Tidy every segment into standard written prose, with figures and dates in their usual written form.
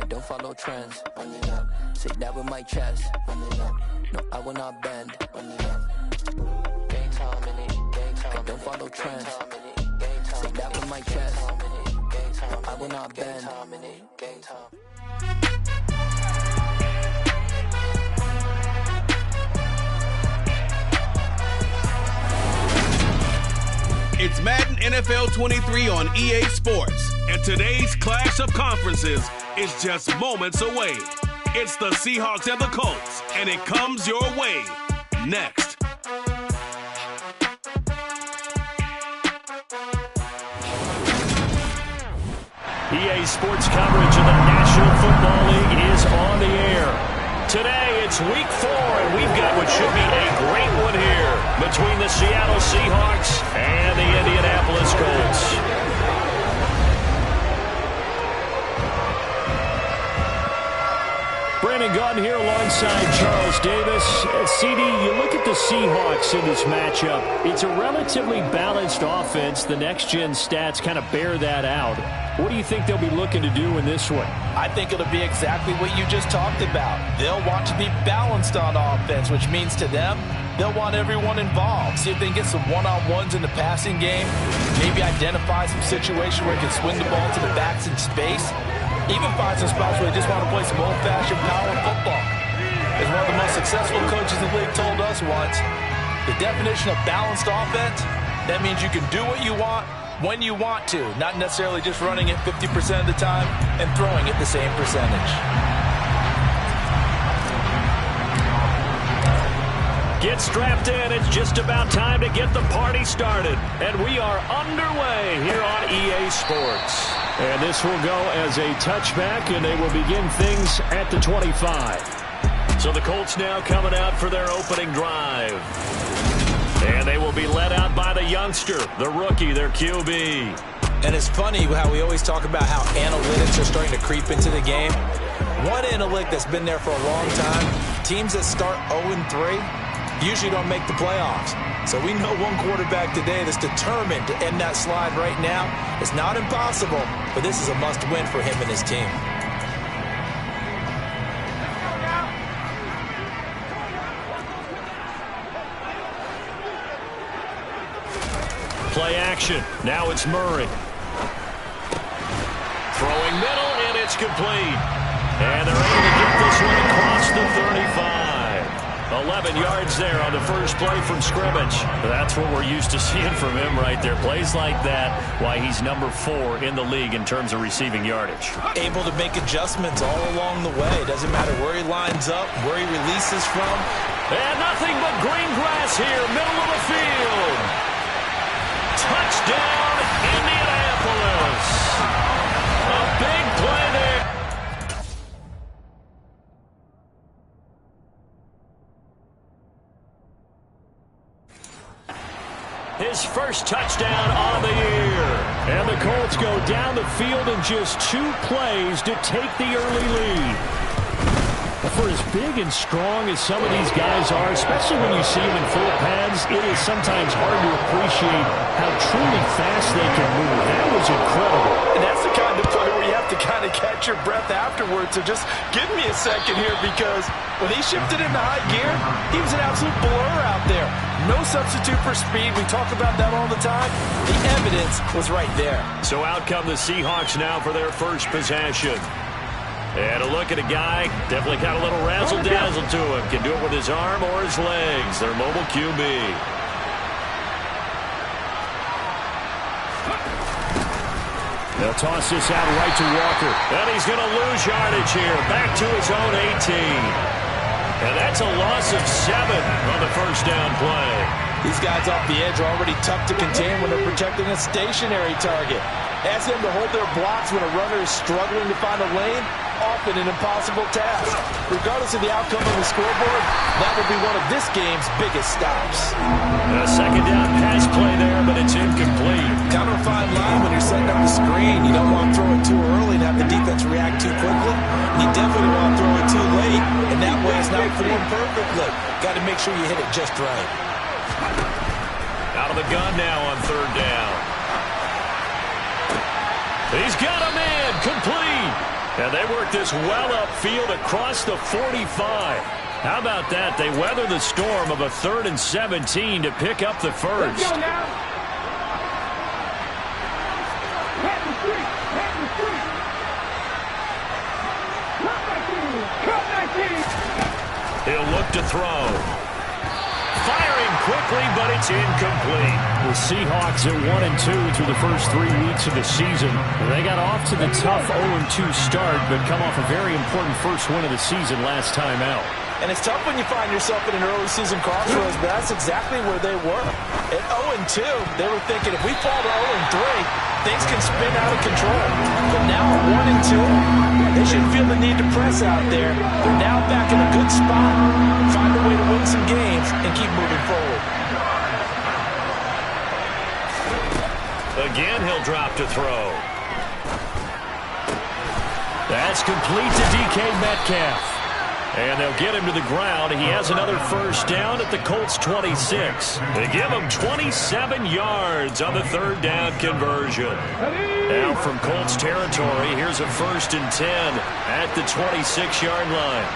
don't follow trends. Say that with my chest. No, I will not bend. Gang time in it. I don't follow trends. Say that with my chest. I will not bend. Gang time. It's Madden NFL 23 on EA Sports, and today's clash of conferences is just moments away. It's the Seahawks and the Colts, and it comes your way next. EA Sports coverage of the National Football League is on the air. Today, it's Week 4, and we've got what should be a great one here between the Seattle Seahawks and the Indianapolis Colts. Brandon Gaudin here alongside Charles Davis. CD, you look at the Seahawks in this matchup. It's a relatively balanced offense. The next-gen stats kind of bear that out. What do you think they'll be looking to do in this one? I think it'll be exactly what you just talked about. They'll want to be balanced on offense, which means to them, they'll want everyone involved. See if they can get some one-on-ones in the passing game. Maybe identify some situation where they can swing the ball to the backs in space. Even find some spots where they just want to play some old-fashioned power football. As one of the most successful coaches in the league told us once, the definition of balanced offense, that means you can do what you want, when you want to, not necessarily just running it 50% of the time and throwing it the same percentage. Get strapped in. It's just about time to get the party started. And we are underway here on EA Sports. And this will go as a touchback, and they will begin things at the 25. So the Colts now coming out for their opening drive. And they will be led out by the youngster, the rookie, their QB. And it's funny how we always talk about how analytics are starting to creep into the game. One analytic that's been there for a long time, teams that start 0-3 usually don't make the playoffs. So we know one quarterback today that's determined to end that slide right now. It's not impossible, but this is a must-win for him and his team. Play action. Now it's Murray. Throwing middle, and it's complete. And they're able to get this one across the 35. 11 yards there on the first play from scrimmage. That's what we're used to seeing from him right there. Plays like that, why he's number 4 in the league in terms of receiving yardage. Able to make adjustments all along the way. Doesn't matter where he lines up, where he releases from. And nothing but green grass here, middle of the field. Touchdown, Indianapolis. A big play there. His first touchdown on the year. And the Colts go down the field in just 2 plays to take the early lead. For as big and strong as some of these guys are, especially when you see them in full pads, it is sometimes hard to appreciate how truly fast they can move. That was incredible. And that's the kind of play where you have to kind of catch your breath afterwards. So just give me a second here, because when he shifted into high gear, he was an absolute blur out there. No substitute for speed. We talk about that all the time. The evidence was right there. So out come the Seahawks now for their first possession. And a look at a guy, definitely got a little razzle-dazzle to him. Can do it with his arm or his legs. Their mobile QB. They'll toss this out right to Walker. And he's going to lose yardage here. Back to his own 18. And that's a loss of 7 on the first down play. These guys off the edge are already tough to contain when they're protecting a stationary target. Ask them to hold their blocks when a runner is struggling to find a lane. Often an impossible task. Regardless of the outcome of the scoreboard, that will be one of this game's biggest stops. A second down pass play there, but it's incomplete. Kind of a fine line when you're setting up the screen. You don't want to throw it too early and have the defense react too quickly. You definitely want to throw it too late, and that way it's not formed perfectly. Got to make sure you hit it just right. Out of the gun now on third down. He's got him in, complete. And they work this well upfield across the 45. How about that? They weather the storm of a 3rd and 17 to pick up the first. He'll look to throw. Firing quickly, but it's incomplete. The Seahawks are 1-2 through the first 3 weeks of the season. They got off to the tough 0-2 start, but come off a very important first win of the season last time out. And it's tough when you find yourself in an early season crossroads, but that's exactly where they were. At 0-2, they were thinking if we fall to 0-3, things can spin out of control. But now at 1-2, they shouldn't feel the need to press out there. They're now back in a good spot. Find a way to win some games and keep moving forward. Again, he'll drop to throw. That's complete to DK Metcalf. And they'll get him to the ground. He has another first down at the Colts 26. They give him 27 yards on the 3rd down conversion. Now from Colts territory, here's a 1st and 10 at the 26-yard line.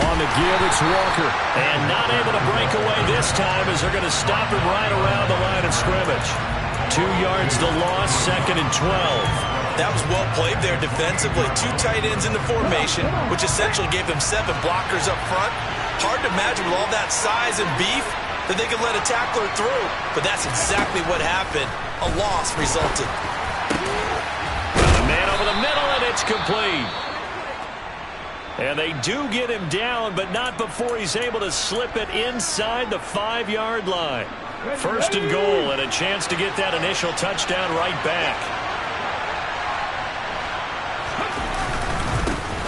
On the give, it's Walker. And not able to break away this time as they're going to stop him right around the line of scrimmage. 2 yards the loss, 2nd and 12. That was well played there defensively. 2 tight ends in the formation, which essentially gave them 7 blockers up front. Hard to imagine with all that size and beef that they could let a tackler through. But that's exactly what happened. A loss resulted. The man over the middle, and it's complete. And they do get him down, but not before he's able to slip it inside the 5-yard line. 1st and goal, and a chance to get that initial touchdown right back.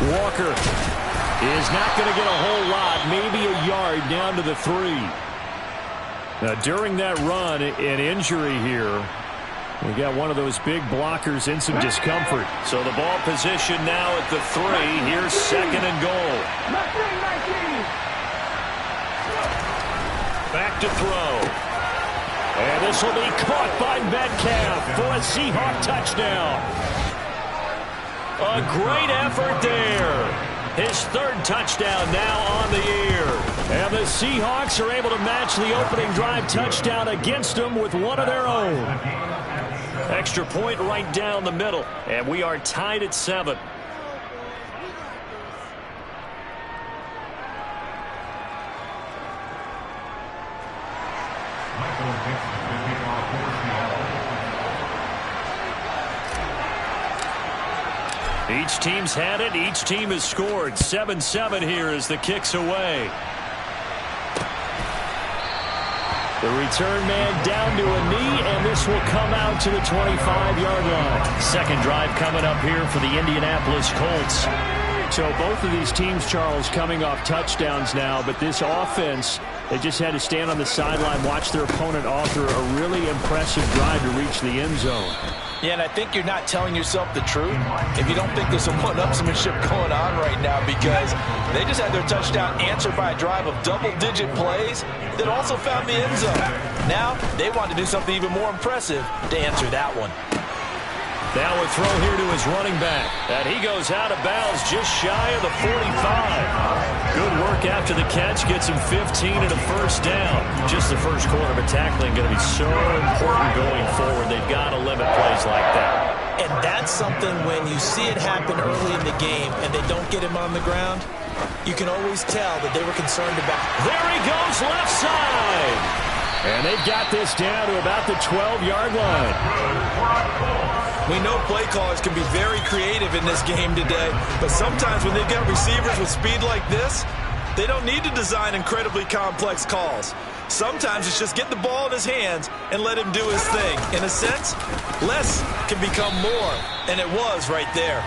Walker is not going to get a whole lot, maybe a yard down to the 3. Now, during that run, an injury here. We got one of those big blockers in some discomfort. So the ball position now at the 3. Here's 2nd and goal. Back to throw. And this will be caught by Metcalf for a Seahawk touchdown. A great effort there. His 3rd touchdown now on the year. And the Seahawks are able to match the opening drive touchdown against them with one of their own. Extra point right down the middle. And we are tied at 7. Each team's had it. Each team has scored. 7-7 here as the kick's away. The return man down to a knee, and this will come out to the 25-yard line. Second drive coming up here for the Indianapolis Colts. So both of these teams, Charles, coming off touchdowns now, but this offense, they just had to stand on the sideline, watch their opponent author a really impressive drive to reach the end zone. Yeah, and I think you're not telling yourself the truth if you don't think there's some one-upsmanship going on right now, because they just had their touchdown answered by a drive of double-digit plays that also found the end zone. Now, they want to do something even more impressive to answer that one. Now a throw here to his running back. And he goes out of bounds just shy of the 45. Good work after the catch. Gets him 15 and a first down. Just the first quarter of tackling going to be so important going forward. They've got to limit plays like that. And that's something when you see it happen early in the game and they don't get him on the ground, you can always tell that they were concerned about. There he goes left side. And they've got this down to about the 12-yard line. We know play callers can be very creative in this game today, but sometimes when they've got receivers with speed like this, they don't need to design incredibly complex calls. Sometimes it's just get the ball in his hands and let him do his thing. In a sense, less can become more, and it was right there.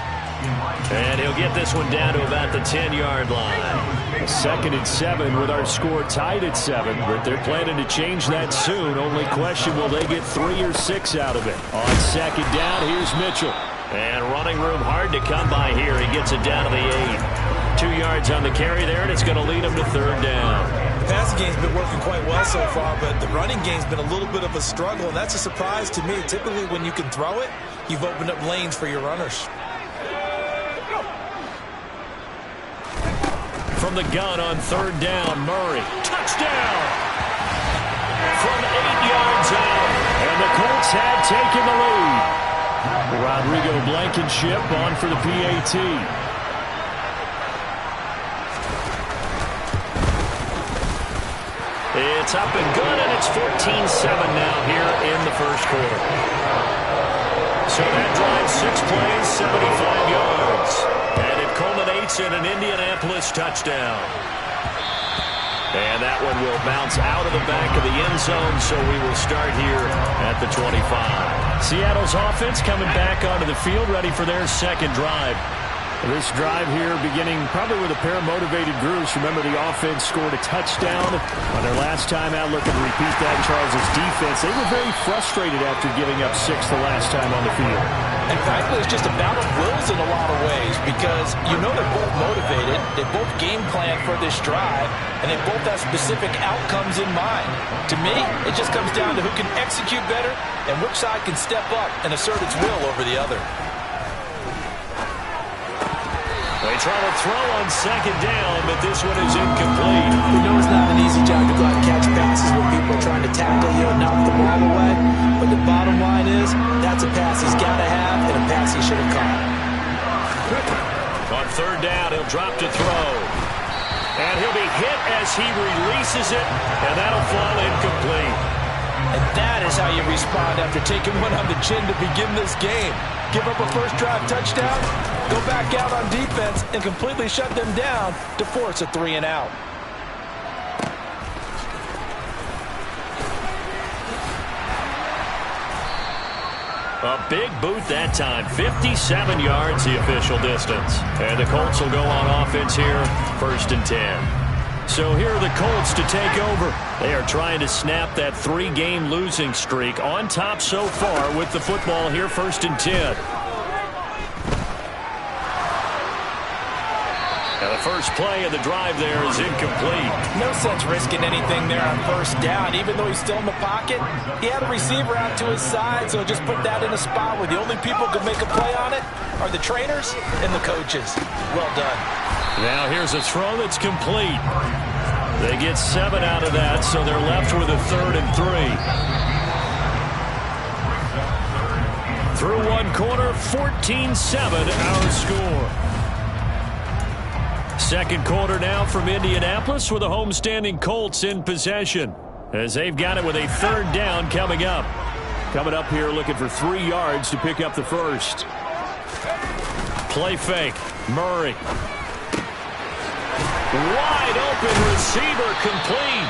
And he'll get this one down to about the 10-yard line. 2nd and 7 with our score tied at 7, but they're planning to change that soon. Only question, will they get 3 or 6 out of it? On 2nd down, here's Mitchell. And running room hard to come by here. He gets it down to the 8. 2 yards on the carry there, and it's going to lead him to 3rd down. The passing game's been working quite well so far, but the running game's been a little bit of a struggle, and that's a surprise to me. Typically, when you can throw it, you've opened up lanes for your runners. From the gun on third down, Murray. Touchdown! From 8 yards out, and the Colts had taken the lead. Rodrigo Blankenship on for the PAT. It's up and good, and it's 14-7 now here in the first quarter. So that drive, 6 plays, 75 yards. And it culminates in an Indianapolis touchdown. And that one will bounce out of the back of the end zone, so we will start here at the 25. Seattle's offense coming back onto the field, ready for their second drive. This drive here beginning probably with a pair of motivated groups. Remember, the offense scored a touchdown on their last time out. Looking to repeat that in Charles' defense. They were very frustrated after giving up 6 the last time on the field. And frankly, it's just a battle of wills in a lot of ways because you know they're both motivated. They both game plan for this drive, and they both have specific outcomes in mind. To me, it just comes down to who can execute better and which side can step up and assert its will over the other. They try to throw on second down, but this one is incomplete. You know it's not an easy job to go out and catch passes when people are trying to tackle you and knock the ball away. But the bottom line is, that's a pass he's got to have and a pass he should have caught. On third down, he'll drop to throw. And he'll be hit as he releases it, and that'll fall incomplete. And that is how you respond after taking one on the chin to begin this game. Give up a first drive touchdown, go back out on defense, and completely shut them down to force a 3-and-out. A big boot that time. 57 yards the official distance. And the Colts will go on offense here, 1st and 10. So here are the Colts to take over. They are trying to snap that 3-game losing streak. On top so far with the football here, 1st and 10. Now the first play of the drive there is incomplete. No sense risking anything there on first down. Even though he's still in the pocket, he had a receiver out to his side, so just put that in a spot where the only people who can make a play on it are the trainers and the coaches. Well done. Now here's a throw that's complete. They get 7 out of that, so they're left with a 3rd and 3. Through one quarter, 14-7 our score. Second quarter now from Indianapolis with the homestanding Colts in possession as they've got it with a 3rd down coming up. Coming up here looking for 3 yards to pick up the first. Play fake. Murray. Wide open receiver complete.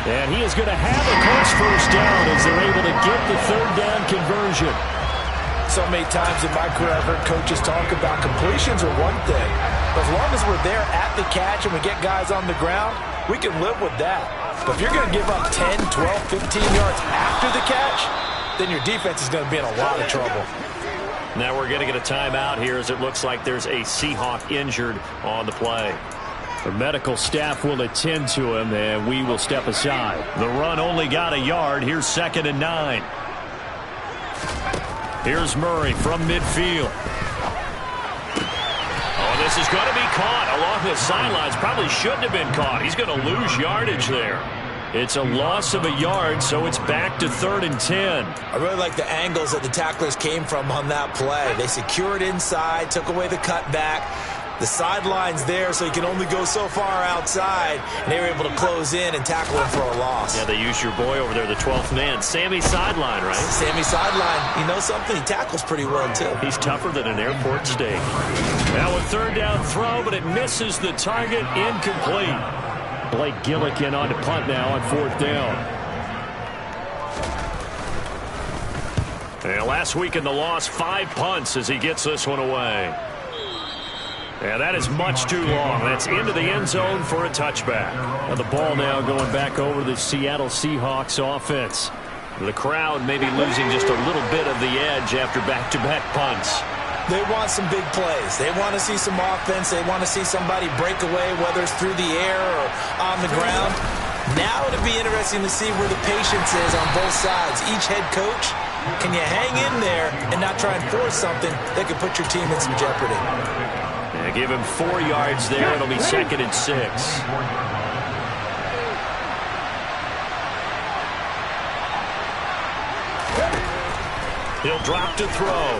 And he is going to have a Colts first down as they're able to get the 3rd down conversion. So many times in my career I've heard coaches talk about completions are one thing. But as long as we're there at the catch and we get guys on the ground, we can live with that. But if you're going to give up 10, 12, 15 yards after the catch, then your defense is going to be in a lot of trouble. Now we're going to get a timeout here as it looks like there's a Seahawk injured on the play. The medical staff will attend to him, and we will step aside. The run only got a yard. Here's 2nd and 9. Here's Murray from midfield. Oh, this is going to be caught along the sidelines. Probably shouldn't have been caught. He's going to lose yardage there. It's a loss of a yard, so it's back to 3rd and 10. I really like the angles that the tacklers came from on that play. They secured inside, took away the cutback. The sideline's there, so you can only go so far outside, and they were able to close in and tackle him for a loss. Yeah, they used your boy over there, the 12th man, Sammy Sideline, right? Sammy Sideline. You know something? He tackles pretty well, too. He's tougher than an airport steak. Now a 3rd down throw, but it misses the target, incomplete. Blake Gillikin on to punt now on 4th down. And last week in the loss, 5 punts as he gets this one away. And that is much too long. That's into the end zone for a touchback. Now the ball now going back over to the Seattle Seahawks offense. The crowd maybe losing just a little bit of the edge after back-to-back punts. They want some big plays. They want to see some offense. They want to see somebody break away, whether it's through the air or on the ground. Now it'll be interesting to see where the patience is on both sides. Each head coach, can you hang in there and not try and force something that could put your team in some jeopardy? Yeah, give him 4 yards there. It'll be 2nd and 6. He'll drop to throw.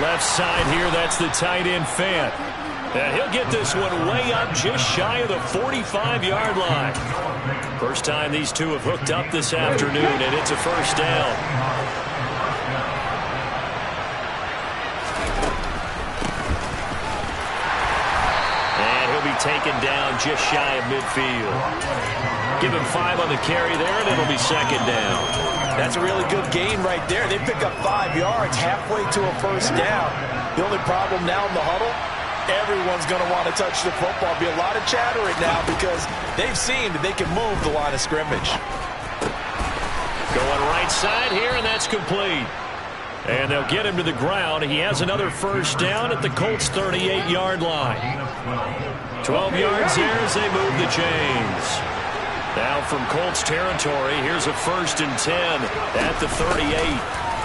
Left side here, that's the tight end, Fant. And he'll get this one way up just shy of the 45-yard line. First time these two have hooked up this afternoon, and it's a first down. And he'll be taken down just shy of midfield. Give him 5 on the carry there, and it'll be 2nd down. That's a really good gain right there. They pick up 5 yards halfway to a first down. The only problem now in the huddle, everyone's going to want to touch the football. Be a lot of chatter right now because they've seen that they can move the line of scrimmage. Going right side here, and that's complete. And they'll get him to the ground. He has another first down at the Colts' 38-yard line. 12 yards there as they move the chains. Now from Colts territory, here's a 1st and 10 at the 38.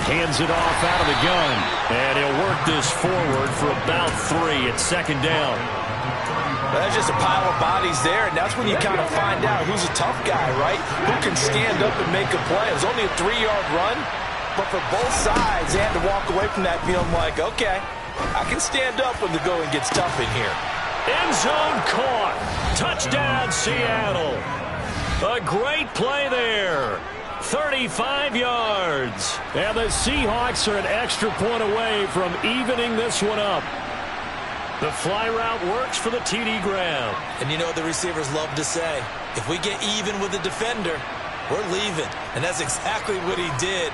Hands it off out of the gun. And he'll work this forward for about 3 at 2nd down. That's just a pile of bodies there, and that's when you kind of find out who's a tough guy, right? Who can stand up and make a play. It was only a 3-yard run, but for both sides, they had to walk away from that feeling like, okay, I can stand up when the going gets tough in here. End zone caught. Touchdown, Seattle. A great play there. 35 yards. And the Seahawks are an extra point away from evening this one up. The fly route works for the TD Graham. And you know what the receivers love to say? If we get even with the defender, we're leaving. And that's exactly what he did.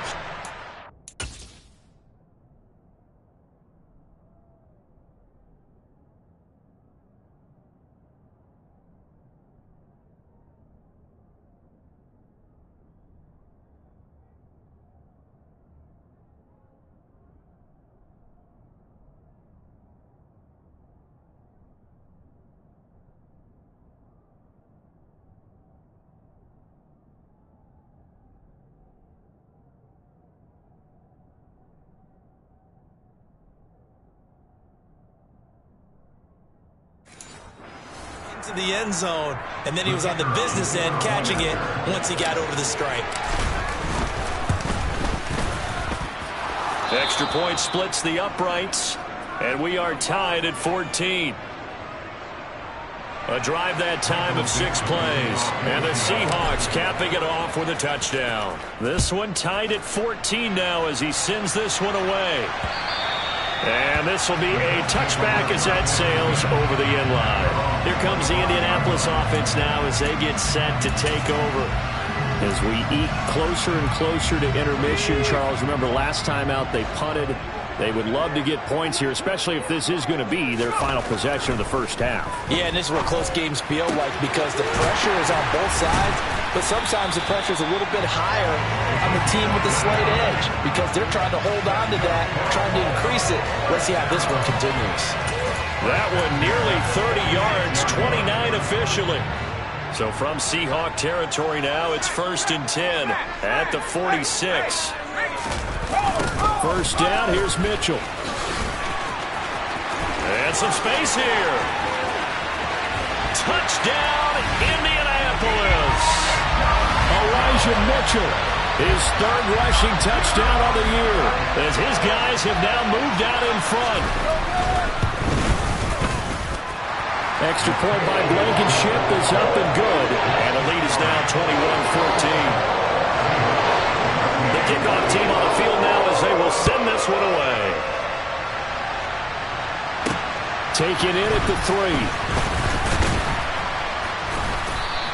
To the end zone, and then he was on the business end catching it once he got over the stripe. Extra point splits the uprights, and we are tied at 14. A drive that time of 6 plays, and the Seahawks capping it off with a touchdown. This one tied at 14 now as he sends this one away. And this will be a touchback as that sails over the end line. Here comes the Indianapolis offense now as they get set to take over. As we eke closer and closer to intermission, Charles, remember last time out they punted. They would love to get points here, especially if this is going to be their final possession of the first half. Yeah, and this is what close games feel like because the pressure is on both sides, but sometimes the pressure is a little bit higher on the team with the slight edge because they're trying to hold on to that, trying to increase it. Let's see how this one continues. That one nearly 30 yards, 29 officially. So from Seahawk territory now, it's 1st and 10 at the 46. First down, here's Mitchell. And some space here. Touchdown, Indianapolis. Elijah Mitchell, his 3rd rushing touchdown of the year, as his guys have now moved out in front. Extra point by Blankenship is up and good, and the lead is now 21-14. The kickoff team on the field now as they will send this one away. Taken in at the 3.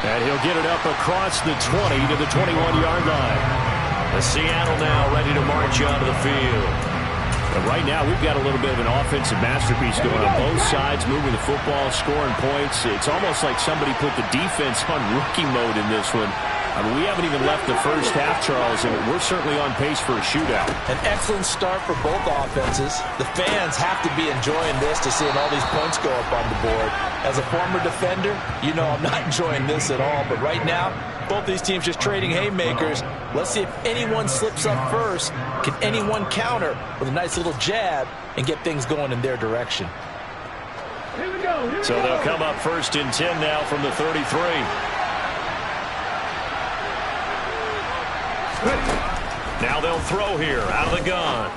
And he'll get it up across the 20 to the 21-yard line. The Seattle now ready to march onto the field. But right now we've got a little bit of an offensive masterpiece going on both sides, moving the football, scoring points. It's almost like somebody put the defense on rookie mode in this one. I mean, we haven't even left the first half, Charles, and we're certainly on pace for a shootout. An excellent start for both offenses. The fans have to be enjoying this to seeing all these points go up on the board. As a former defender, you know I'm not enjoying this at all. But right now, both these teams just trading haymakers. Let's see if anyone slips up first. Can anyone counter with a nice little jab and get things going in their direction? Here we go. So they'll come up first and 10 now from the 33. Now they'll throw here out of the gun.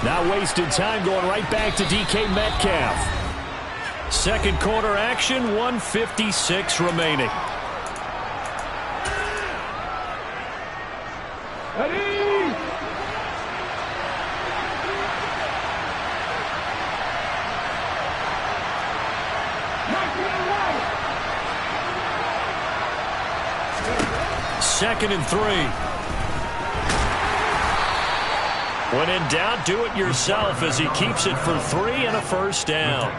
Not wasted time going right back to DK Metcalf. Second quarter action, 1:56 remaining. Second and 3. When in doubt, do it yourself as he keeps it for 3 and a first down.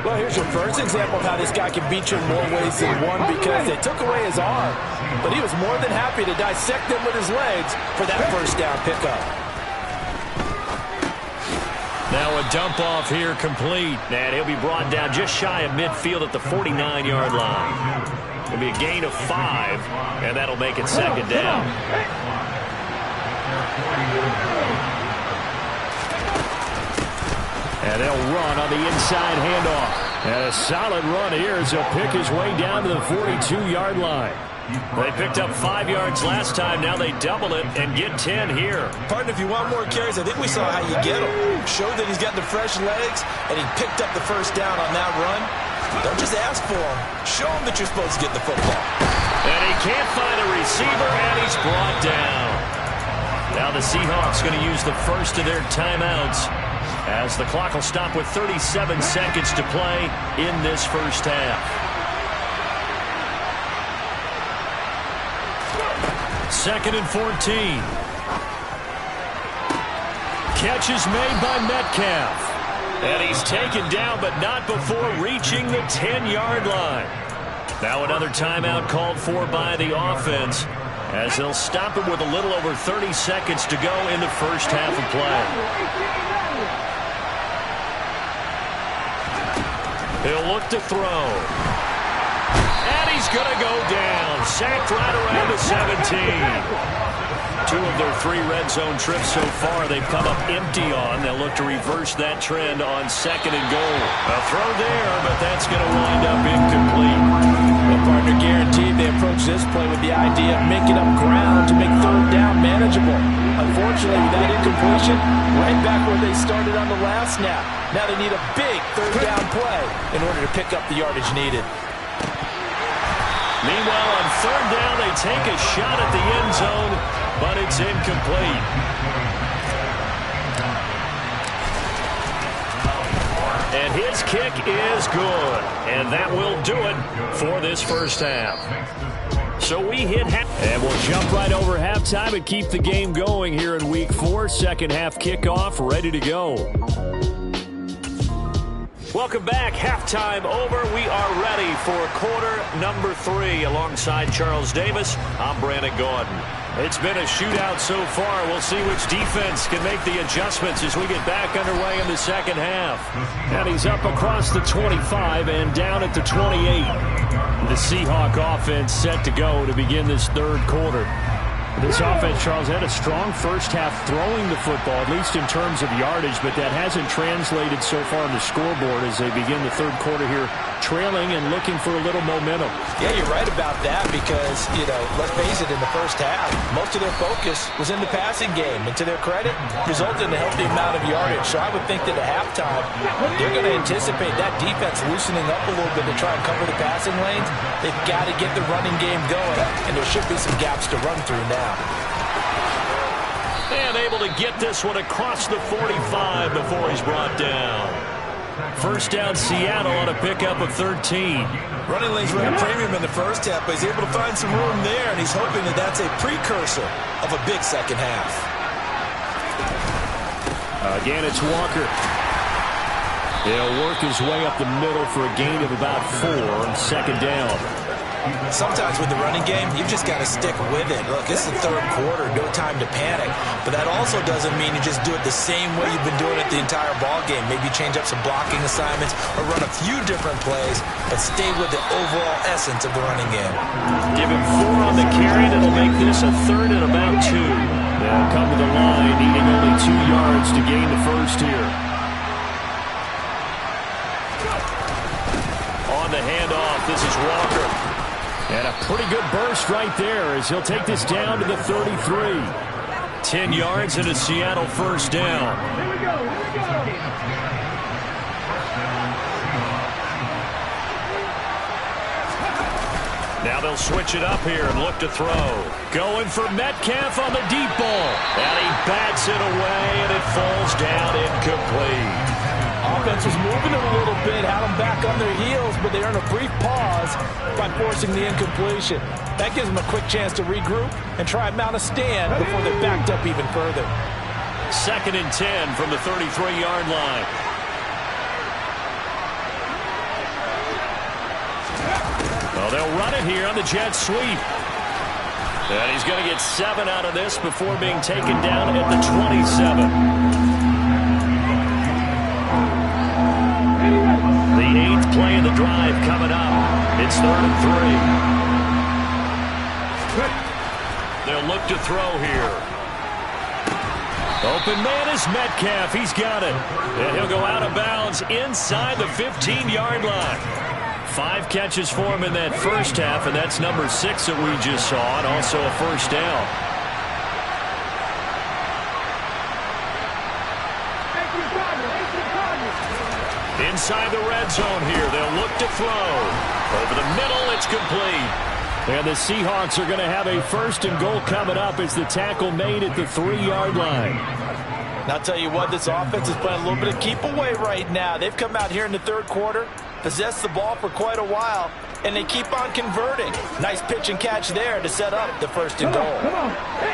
Well, here's your first example of how this guy can beat you in more ways than one, because they took away his arm, but he was more than happy to dissect them with his legs for that first down pickup. Now a dump off here complete, and he'll be brought down just shy of midfield at the 49-yard line. It'll be a gain of 5, and that'll make it second down. And they'll run on the inside handoff. And a solid run here as he'll pick his way down to the 42-yard line. They picked up 5 yards last time. Now they double it and get 10 here. Partner, if you want more carries, I think we saw how you get him. Showed that he's got the fresh legs, and he picked up the first down on that run. Don't just ask for him. Show him that you're supposed to get the football. And he can't find a receiver, and he's brought down. Now the Seahawks going to use the first of their timeouts, as the clock will stop with 37 seconds to play in this first half. Second and 14. Catch is made by Metcalf. And he's taken down, but not before reaching the 10-yard line. Now another timeout called for by the offense, as they'll stop him with a little over 30 seconds to go in the first half of play. He'll look to throw. And he's going to go down. Sacked right around the 17. 2 of their 3 red zone trips so far they've come up empty on. They'll look to reverse that trend on second and goal. A throw there, but that's going to wind up incomplete. Well, partner, guaranteed they approach this play with the idea of making up ground to make third down manageable. Unfortunately, with that incompletion, right back where they started on the last snap. Now they need a big third down play in order to pick up the yardage needed. Meanwhile, on third down, they take a shot at the end zone, but it's incomplete. And his kick is good. And that will do it for this first half. So we hit half. And we'll jump right over halftime and keep the game going here in Week 4. Second half kickoff, ready to go. Welcome back. Halftime over. We are ready for quarter number 3. Alongside Charles Davis, I'm Brandon Gordon. It's been a shootout so far. We'll see which defense can make the adjustments as we get back underway in the second half. And he's up across the 25 and down at the 28. The Seahawk offense set to go to begin this third quarter. This offense, Charles, had a strong first half throwing the football, at least in terms of yardage, but that hasn't translated so far on the scoreboard as they begin the third quarter here, trailing and looking for a little momentum. Yeah, you're right about that because, let's face it, in the first half, most of their focus was in the passing game. And to their credit, resulted in a healthy amount of yardage. So I would think that at halftime, they're going to anticipate that defense loosening up a little bit to try and cover the passing lanes. They've got to get the running game going, and there should be some gaps to run through now. And able to get this one across the 45 before he's brought down. First down, Seattle on a pickup of 13. Running lanes were a premium in the first half, but he's able to find some room there, and he's hoping that that's a precursor of a big second half. Again, it's Walker. He'll work his way up the middle for a gain of about 4 on second down. Sometimes with the running game, you've just got to stick with it. Look, it's the third quarter, no time to panic. But that also doesn't mean you just do it the same way you've been doing it the entire ball game. Maybe change up some blocking assignments or run a few different plays, but stay with the overall essence of the running game. Give him 4 on the carry, and it'll make this a third and about 2. They'll come to the line, needing only 2 yards to gain the first here. On the handoff, this is Walker. And a pretty good burst right there as he'll take this down to the 33. 10 yards and a Seattle first down. Now they'll switch it up here and look to throw. Going for Metcalf on the deep ball. And he bats it away, and it falls down incomplete. Offense was moving it a little bit, had them back on their heels, but they earned a brief pause by forcing the incompletion. That gives them a quick chance to regroup and try and mount a stand before they're backed up even further. 2nd and 10 from the 33-yard line. Well, they'll run it here on the jet sweep. And he's going to get 7 out of this before being taken down at the 27. The 8th play of the drive coming up. It's 3rd and 3. They'll look to throw here. Open man is Metcalf. He's got it. And he'll go out of bounds inside the 15-yard line. 5 catches for him in that first half, and that's number 6 that we just saw, and also a first down. Inside the red zone here, they'll look to throw. Over the middle, it's complete. And the Seahawks are going to have a 1st and goal coming up as the tackle made at the 3-yard line. And I'll tell you what, this offense is playing a little bit of keep away right now. They've come out here in the 3rd quarter, possessed the ball for quite a while, and they keep on converting. Nice pitch and catch there to set up the 1st and goal.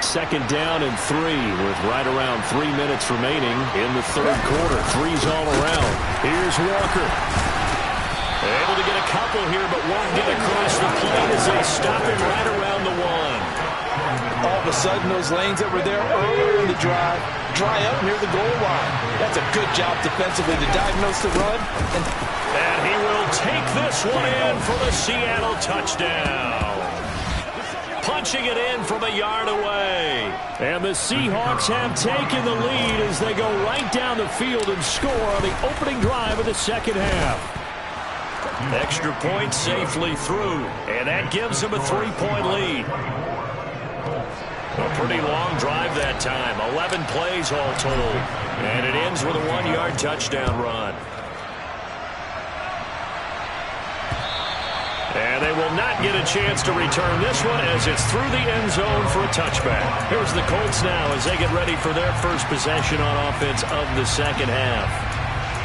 2nd down and 3 with right around 3 minutes remaining in the 3rd quarter. 3's all around. Here's Walker. Able to get a couple here, but won't get across the plate as they stop him right around the 1. All of a sudden, those lanes that were there earlier in the drive dry up near the goal line. That's a good job defensively to diagnose the run. And he will take this one in for the Seattle touchdown. Punching it in from a yard away. And the Seahawks have taken the lead as they go right down the field and score on the opening drive of the 2nd half. Extra point safely through, and that gives them a 3-point lead. A pretty long drive that time, 11 plays all told, and it ends with a 1-yard touchdown run. And they will not get a chance to return this one as it's through the end zone for a touchback. Here's the Colts now as they get ready for their first possession on offense of the 2nd half.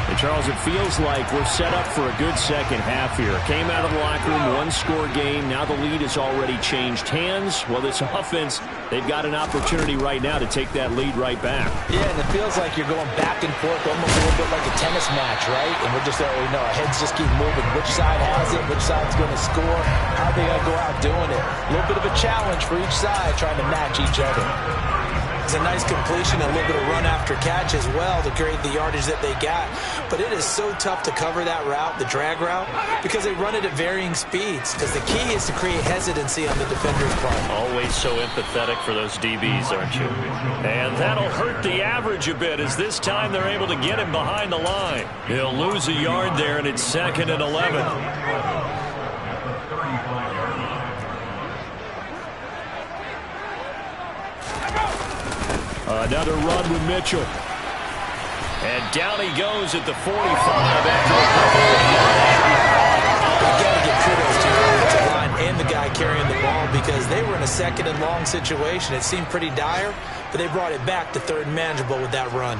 And Charles, it feels like we're set up for a good 2nd half here. Came out of the locker room, 1-score game. Now the lead has already changed hands. Well, this offense, they've got an opportunity right now to take that lead right back. Yeah, and it feels like you're going back and forth, almost a little bit like a tennis match, right? And we're just, our heads just keep moving. Which side has it? Which side's going to score? How are they going to go out doing it? A little bit of a challenge for each side, trying to match each other. It's a nice completion, a little bit of run after catch as well to create the yardage that they got. But it is so tough to cover that route, the drag route, because they run it at varying speeds. Because the key is to create hesitancy on the defender's part. Always so empathetic for those DBs, aren't you? And that'll hurt the average a bit as this time they're able to get him behind the line. He'll lose a yard there, and it's 2nd and 11. Another run with Mitchell. And down he goes at the 45 after a couple. You've got to give kudos to your offensive line and the guy carrying the ball because they were in a 2nd and long situation. It seemed pretty dire, but they brought it back to 3rd and manageable with that run.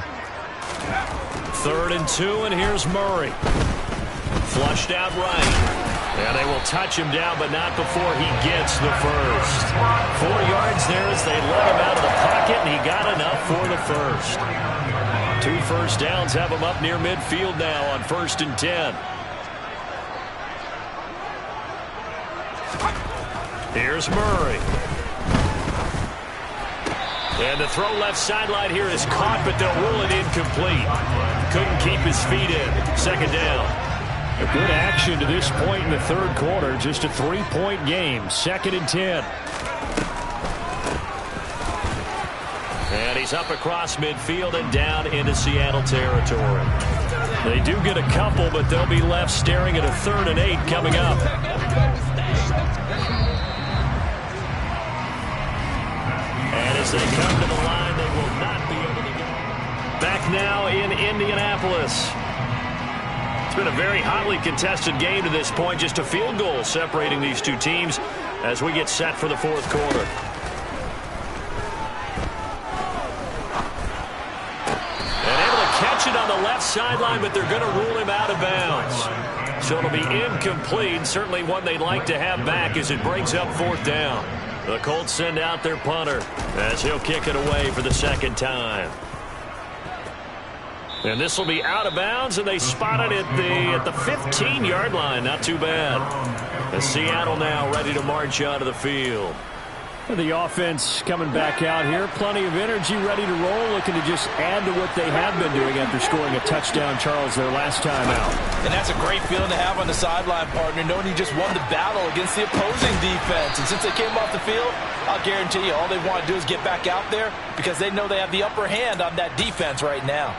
3rd and 2, and here's Murray. Flushed out right. And they will touch him down, but not before he gets the first. 4 yards there as they let him out of the pocket, and he got enough for the first. 2 first downs have him up near midfield now on 1st and 10. Here's Murray. And the throw left sideline here is caught, but they'll rule it incomplete. Couldn't keep his feet in. Second down. A good action to this point in the third quarter. Just a 3-point game. 2nd and 10. And he's up across midfield and down into Seattle territory. They do get a couple, but they'll be left staring at a 3rd and 8 coming up. And as they come to the line, they will not be able to get. Back now in Indianapolis. It's been a very hotly contested game to this point. Just a field goal separating these two teams as we get set for the fourth quarter. And able to catch it on the left sideline, but they're going to rule him out of bounds. So it'll be incomplete. Certainly one they'd like to have back as it brings up 4th down. The Colts send out their punter as he'll kick it away for the 2nd time. And this will be out of bounds, and they spot it at the 15-yard line. Not too bad. As Seattle now ready to march out of the field. The offense coming back out here. Plenty of energy, ready to roll, looking to just add to what they have been doing after scoring a touchdown, Charles, their last time out. And that's a great feeling to have on the sideline, partner, knowing you just won the battle against the opposing defense. And since they came off the field, I'll guarantee you all they want to do is get back out there because they know they have the upper hand on that defense right now.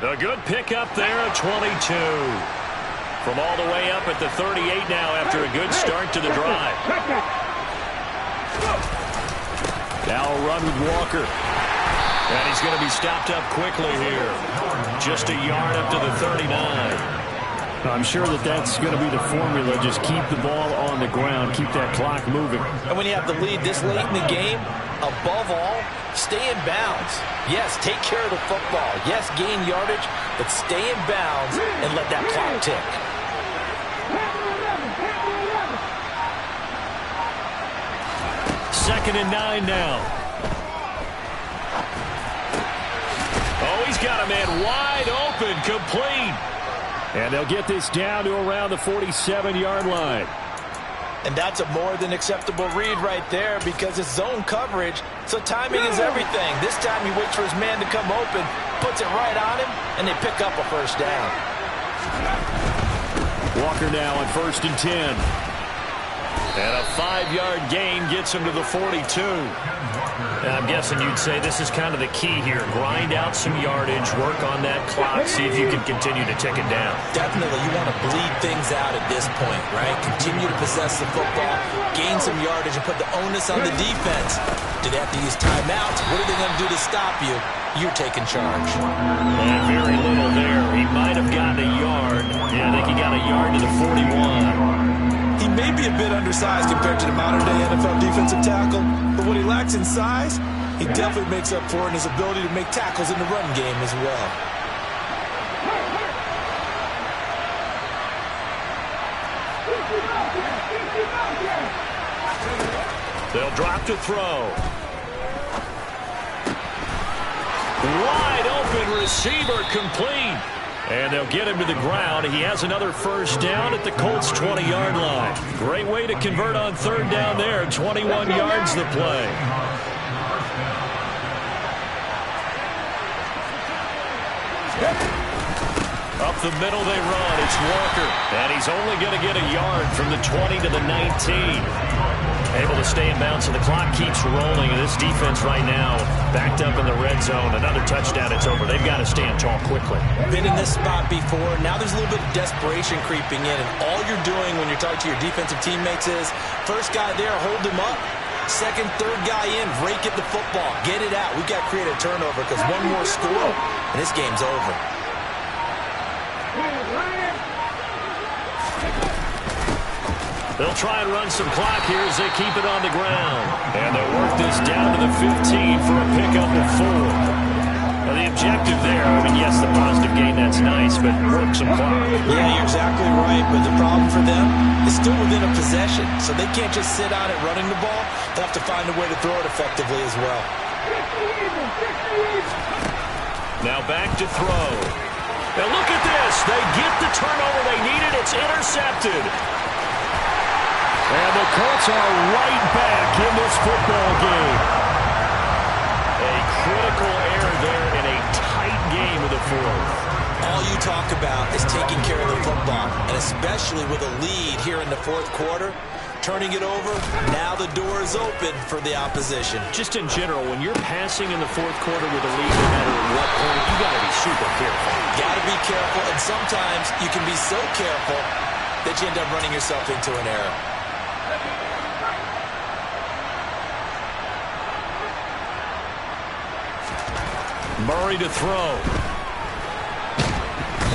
A good pickup there at 22. From all the way up at the 38 now after a good start to the drive. Now a run with Walker. And he's going to be stopped up quickly here. Just a yard up to the 39. I'm sure that's going to be the formula. Just keep the ball on the ground. Keep that clock moving. And when you have the lead this late in the game, above all, stay in bounds. Yes, take care of the football. Yes, gain yardage, but stay in bounds and let that clock tick. 2nd and 9 now. Oh, he's got a man wide open, complete. And they'll get this down to around the 47-yard line. And that's a more than acceptable read right there because it's zone coverage, so timing is everything. This time he waits for his man to come open, puts it right on him, and they pick up a 1st down. Walker now on 1st and 10. And a 5-yard gain gets him to the 42. And I'm guessing you'd say this is kind of the key here. Grind out some yardage, work on that clock, see if you can continue to tick it down. Definitely, you want to bleed things out at this point, right? Continue to possess the football, gain some yardage, and put the onus on the defense. Do they have to use timeouts? What are they going to do to stop you? You're taking charge. And very little there. He might have gotten a yard. Yeah, I think he got a yard to the 41. He may be a bit undersized compared to the modern-day NFL defensive tackle, but what he lacks in size, he definitely makes up for in his ability to make tackles in the run game as well. They'll drop to throw. Wide open receiver, complete. And they'll get him to the ground. He has another 1st down at the Colts' 20-yard line. Great way to convert on 3rd down there. 21 yards the play. Up the middle they run. It's Walker. And he's only going to get a yard from the 20 to the 19. Able to stay in bounds, and the clock keeps rolling. And this defense right now backed up in the red zone. Another touchdown, it's over. They've got to stand tall quickly. Been in this spot before. Now there's a little bit of desperation creeping in. And all you're doing when you're talking to your defensive teammates is, first guy there, hold him up. Second, third guy in, break at the football. Get it out. We've got to create a turnover because one more score, and this game's over. They'll try and run some clock here as they keep it on the ground. And they'll work this down to the 15 for a pickup of 4. Now the objective there, I mean, yes, the positive gain, that's nice, but work some clock. Yeah, you're exactly right, but the problem for them is still within a possession, so they can't just sit on it running the ball. They'll have to find a way to throw it effectively as well. Now back to throw. Now look at this. They get the turnover they needed. It's intercepted. And the Colts are right back in this football game. A critical error there in a tight game of the fourth. All you talk about is taking care of the football, and especially with a lead here in the fourth quarter, turning it over, now the door is open for the opposition. Just in general, when you're passing in the fourth quarter with a lead, no matter at what point, you got to be super careful. Got to be careful, and sometimes you can be so careful that you end up running yourself into an error. Murray to throw.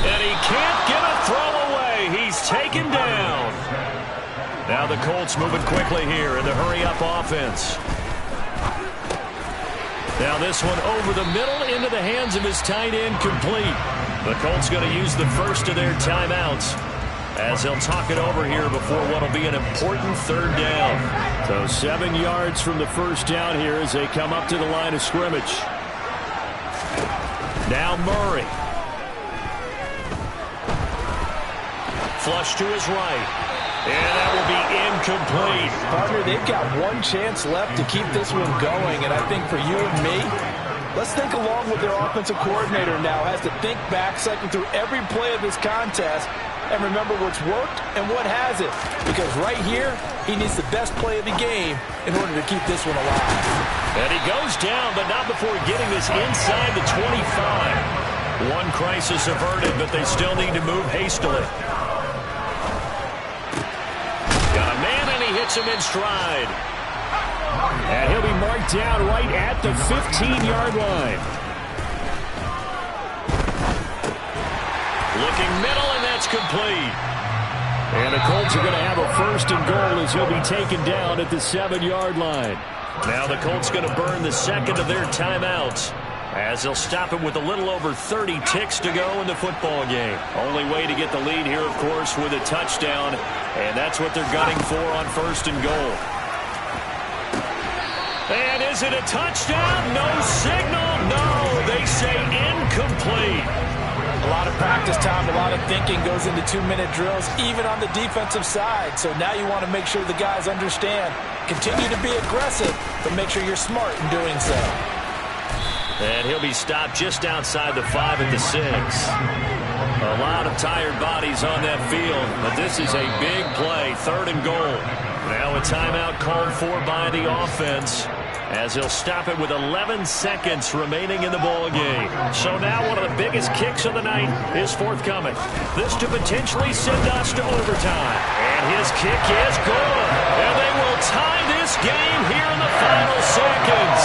And he can't get a throw away. He's taken down. Now the Colts moving quickly here in the hurry-up offense. Now this one over the middle into the hands of his tight end, complete. The Colts going to use the first of their timeouts as they'll talk it over here before what will be an important third down. So 7 yards from the first down here as they come up to the line of scrimmage. Now Murray. Flush to his right. And that will be incomplete. Partner, they've got one chance left to keep this one going, and I think for you and me, let's think along with their offensive coordinator now. Has to think back, cycle through every play of this contest, and remember what's worked and what hasn't. Because right here, he needs the best play of the game in order to keep this one alive. And he goes down, but not before getting this inside the 25. One crisis averted, but they still need to move hastily. Got a man, and he hits him in stride. And he'll be marked down right at the 15-yard line. Looking middle, and that's complete. And the Colts are going to have a first and goal as he'll be taken down at the 7-yard line. Now the Colts going to burn the second of their timeouts as they'll stop it with a little over 30 ticks to go in the football game. Only way to get the lead here, of course, with a touchdown, and that's what they're gunning for on first and goal. And is it a touchdown? No signal. No, they say incomplete. A lot of practice time, a lot of thinking goes into 2-minute drills, even on the defensive side. So now you want to make sure the guys understand. Continue to be aggressive, but make sure you're smart in doing so. And he'll be stopped just outside the 5 at the 6. A lot of tired bodies on that field, but this is a big play, third and goal. Now a timeout called for by the offense, as he'll stop it with 11 seconds remaining in the ball game. So now one of the biggest kicks of the night is forthcoming. This to potentially send us to overtime. And his kick is good. And they will tie this game here in the final seconds.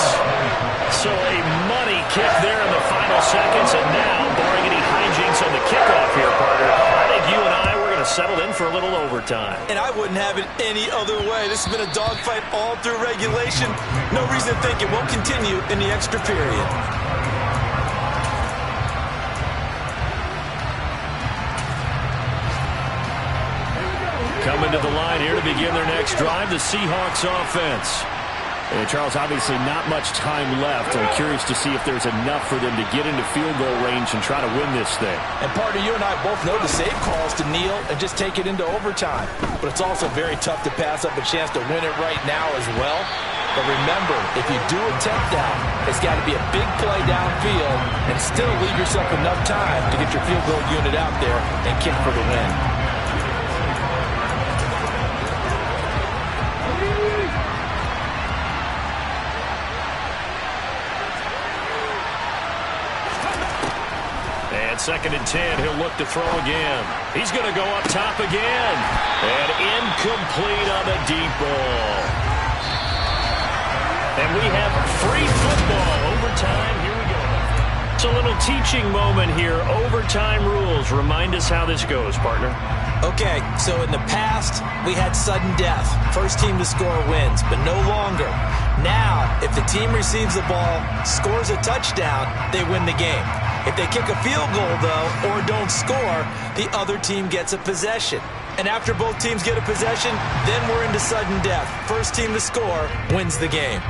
So a money kick there in the final seconds. And now, barring any hijinks on the kickoff here, partner, I think you and I were going to settle in for a little overtime. And I wouldn't have it any other way. This has been a dogfight all through regulation. No reason to think it won't continue in the extra period. Coming to the line here to begin their next drive, the Seahawks offense. And Charles, obviously not much time left. I'm curious to see if there's enough for them to get into field goal range and try to win this thing. And partner, you and I both know the save calls to kneel and just take it into overtime. But it's also very tough to pass up a chance to win it right now as well. But remember, if you do attempt that, it's got to be a big play downfield and still leave yourself enough time to get your field goal unit out there and kick for the win. And second and 10, he'll look to throw again. He's going to go up top again. And incomplete on the deep ball. And we have free football. Overtime, here we go. It's a little teaching moment here. Overtime rules. Remind us how this goes, partner. Okay, so in the past, we had sudden death. First team to score wins, but no longer. Now, if the team receives the ball, scores a touchdown, they win the game. If they kick a field goal, though, or don't score, the other team gets a possession. And after both teams get a possession, then we're into sudden death. First team to score wins the game.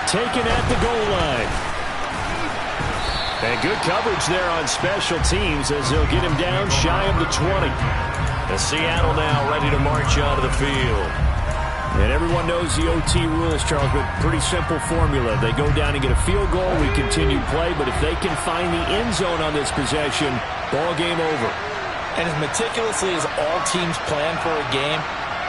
Taken at the goal line. And good coverage there on special teams as they'll get him down shy of the 20. Seattle now ready to march onto the field. And everyone knows the OT rules, Charles, but pretty simple formula. They go down and get a field goal, we continue play, but if they can find the end zone on this possession, ball game over. And as meticulously as all teams plan for a game,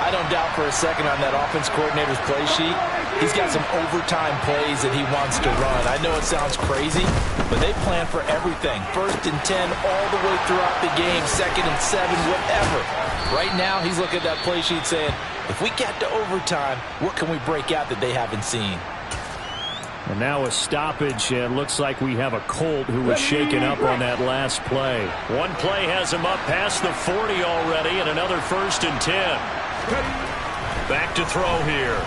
I don't doubt for a second on that offense coordinator's play sheet, he's got some overtime plays that he wants to run. I know it sounds crazy, but they plan for everything. 1st and 10 all the way throughout the game, 2nd and 7, whatever. Right now, he's looking at that play sheet saying, if we get to overtime, what can we break out that they haven't seen? And now a stoppage, and looks like we have a Colt who was shaken up on that last play. One play has him up past the 40 already, and another 1st and 10. Back to throw here.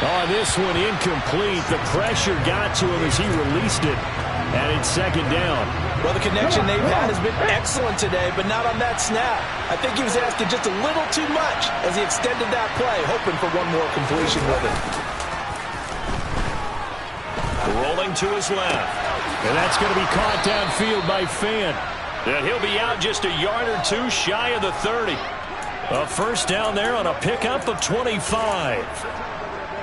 Oh, this one incomplete. The pressure got to him as he released it, and it's 2nd down. Well, the connection they've had has been excellent today, but not on that snap. I think he was asking just a little too much as he extended that play, hoping for one more completion with it. Rolling to his left. And that's going to be caught downfield by Fant. And he'll be out just a yard or two shy of the 30. A 1st down there on a pickup of 25.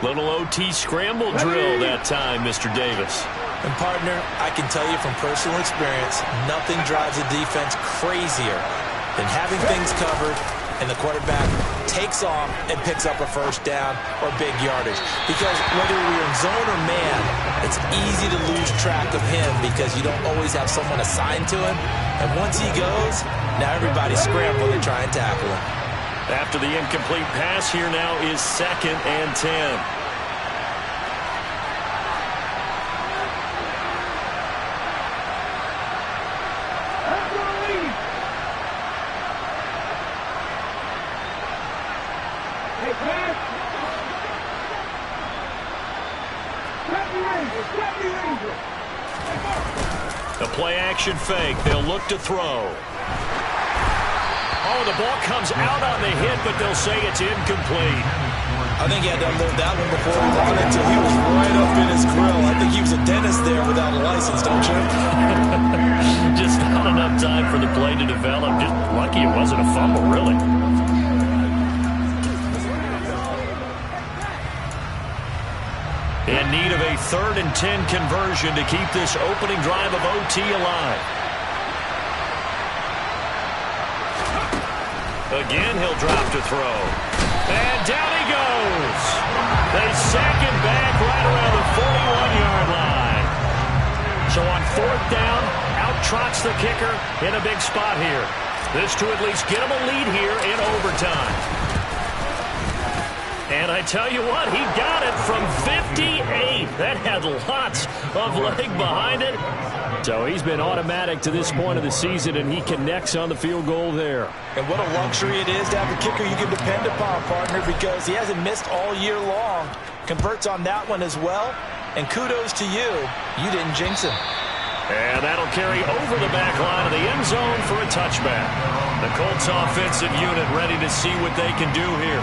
Little OT scramble drill that time, Mr. Davis. And, partner, I can tell you from personal experience, nothing drives a defense crazier than having things covered and the quarterback takes off and picks up a 1st down or big yardage. Because whether you're in zone or man, it's easy to lose track of him because you don't always have someone assigned to him. And once he goes, now everybody's scrambling to try and tackle him. After the incomplete pass, here now is 2nd and 10. The play-action fake. They'll look to throw. Oh, the ball comes out on the hit, but they'll say it's incomplete. I think he had to unload that one before he got it until he was right up in his grill. I think he was a dentist there without a license, don't you? Just not enough time for the play to develop. Just lucky it wasn't a fumble, really. In need of a 3rd and 10 conversion to keep this opening drive of OT alive. Again, he'll drop to throw. And down he goes. They sack him back right around the 41-yard line. So on 4th down, out trots the kicker in a big spot here. This to at least get him a lead here in overtime. And I tell you what, he got it from 58. That had lots of leg behind it. So he's been automatic to this point of the season, and he connects on the field goal there. And what a luxury it is to have a kicker you can depend upon, partner, because he hasn't missed all year long. Converts on that one as well. And kudos to you. You didn't jinx him. And that'll carry over the back line of the end zone for a touchback. The Colts offensive unit ready to see what they can do here.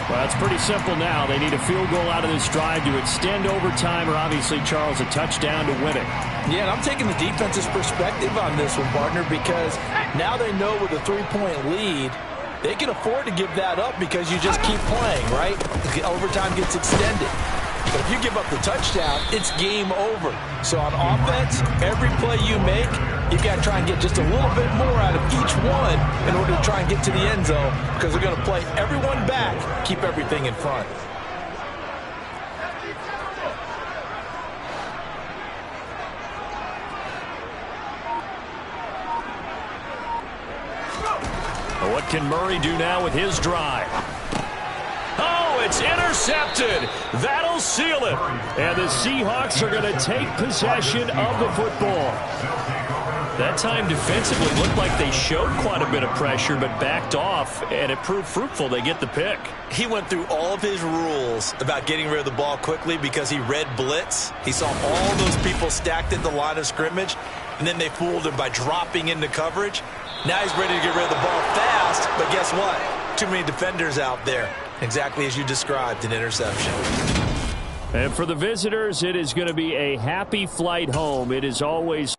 Well, it's pretty simple now. They need a field goal out of this drive to extend overtime, or obviously, Charles, a touchdown to win it. Yeah, and I'm taking the defense's perspective on this one, partner, because now they know with a 3-point lead, they can afford to give that up because you just keep playing, right? Overtime gets extended. But if you give up the touchdown, it's game over. So on offense, every play you make, you've got to try and get just a little bit more out of each one in order to try and get to the end zone, because they're going to play everyone back, keep everything in front. What can Murray do now with his drive? Oh, it's intercepted. That'll seal it. And the Seahawks are going to take possession of the football. That time defensively looked like they showed quite a bit of pressure but backed off, and it proved fruitful. They get the pick. He went through all of his rules about getting rid of the ball quickly because he read blitz. He saw all those people stacked at the line of scrimmage, and then they fooled him by dropping into coverage. Now he's ready to get rid of the ball fast, but guess what? Too many defenders out there. Exactly as you described, an interception. And for the visitors, it is going to be a happy flight home. It is always